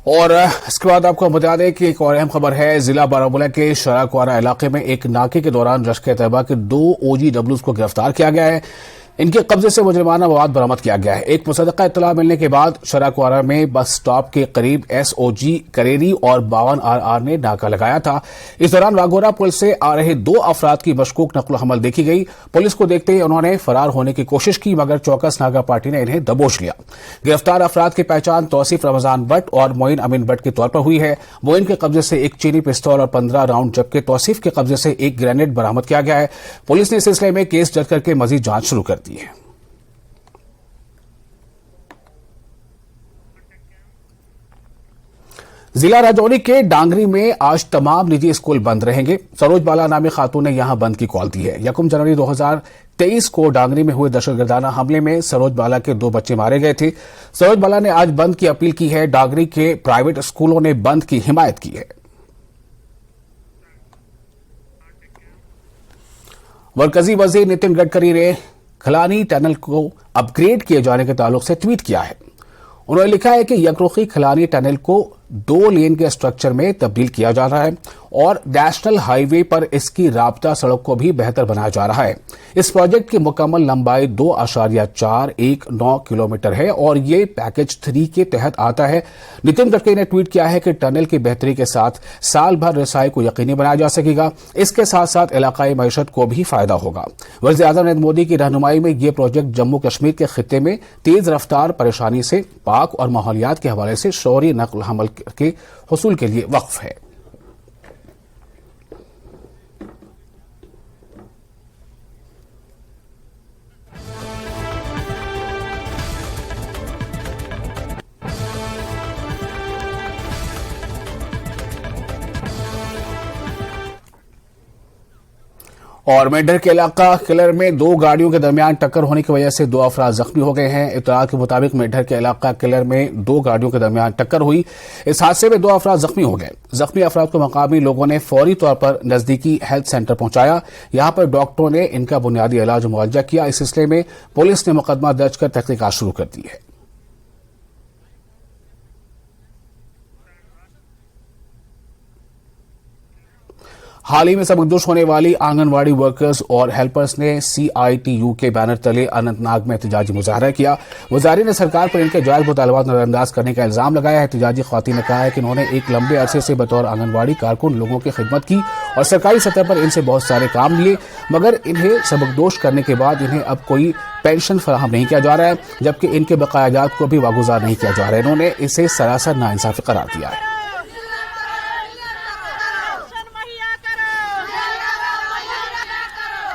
और इसके बाद आपको बता दें कि एक और अहम खबर है। जिला बारामूला के शराकवारा इलाके में एक नाके के दौरान लश्कर-ए-तैयबा के 2 OGWs को गिरफ्तार किया गया है। इनके कब्जे से मुजरिमाना मवाद बरामद किया गया है। एक मुसद्दका इत्तला मिलने के बाद शराकवारा में बस स्टॉप के करीब SOG करेरी और 52 RR ने नाका लगाया था। इस दौरान वाघोरा पुल से आ रहे 2 अफराद की मशकूक नकल हमल देखी गई। पुलिस को देखते ही उन्होंने फरार होने की कोशिश की, मगर चौकस नागा पार्टी ने इन्हें दबोच लिया। गिरफ्तार अफराद की पहचान तौसीफ रमजान भट्ट और मोइन अमीन भट्ट के तौर पर हुई है। मोइन के कब्जे से एक चीनी पिस्तौल और 15 राउंड, जबकि तौसीफ के कब्जे से एक ग्रेनेड बरामद किया गया है। पुलिस ने इस सिलसिले में केस दर्ज करके मजीद जांच शुरू कर दी है। जिला राजौरी के डांगरी में आज तमाम निजी स्कूल बंद रहेंगे। सरोज बाला नामी खातून ने यहां बंद की कॉल दी है। 1 जनवरी 2023 को डांगरी में हुए दहशतगर्दाना हमले में सरोज बाला के 2 बच्चे मारे गए थे। सरोज बाला ने आज बंद की अपील की है। डांगरी के प्राइवेट स्कूलों ने बंद की हिमायत की है। मरकजी वजीर नितिन गडकरी ने खलानी टनल को अपग्रेड किए जाने के ताल्लुक से ट्वीट किया है। उन्होंने लिखा है कि यकरुखी खलानी टनल को 2 लेन के स्ट्रक्चर में तब्दील किया जा रहा है और नेशनल हाईवे पर इसकी राब्ता सड़क को भी बेहतर बनाया जा रहा है। इस प्रोजेक्ट की मुकम्मल लंबाई 2.419 किलोमीटर है और ये पैकेज 3 के तहत आता है। नितिन गडकरी ने ट्वीट किया है कि टनल की बेहतरी के साथ साल भर रसाई को यकीनी बनाया जा सकेगा। इसके साथ साथ इलाकाई मईशत को भी फायदा होगा। वज़ीर-ए-आज़म नरेंद्र मोदी की रहनुमाई में यह प्रोजेक्ट जम्मू कश्मीर के खित्ते में तेज रफ्तार परेशानी से पाक और माहौलियात के हवाले से शौरी नकल हमल के हुसूल के लिए वक्फ है। और मेंढर के इलाका किलर में 2 गाड़ियों के दरमियान टक्कर होने की वजह से 2 अफराद जख्मी हो गए हैं। इत्तला के मुताबिक मेंढर के इलाका किलर में 2 गाड़ियों के दरमियान टक्कर हुई। इस हादसे में 2 अफराद जख्मी हो गए। जख्मी अफराद को मकामी लोगों ने फौरी तौर पर नजदीकी हेल्थ सेंटर पहुंचाया। यहां पर डॉक्टरों ने इनका बुनियादी इलाज मुआवजा किया। इस सिलसिले में पुलिस ने मुकदमा दर्ज कर तहकीकात शुरू कर दी है। हाल ही में सबकदोश होने वाली आंगनवाड़ी वर्कर्स और हेल्पर्स ने CITU के बैनर तले अनंतनाग में एहतजाजी मुजाहरा किया। मुजाहिरीन ने सरकार पर इनके जायज मुतालबात नजरअंदाज करने का इल्जाम लगाया है। एहतजाजी ख्वातीन ने कहा है कि उन्होंने एक लंबे अरसे से बतौर आंगनवाड़ी कारकुन लोगों की खिदमत की और सरकारी सतह पर इनसे बहुत सारे काम लिए, मगर इन्हें सबकदोश करने के बाद इन्हें अब कोई पेंशन फराहम नहीं किया जा रहा है, जबकि इनके बकायाजात को भी वागुजार नहीं किया जा रहा है। इन्होंने इसे सरासर नाइंसाफी करार दिया है।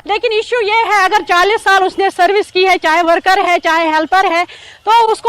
लेकिन इश्यू ये है, अगर 40 साल उसने सर्विस की है, चाहे वर्कर है चाहे हेल्पर है, तो उसको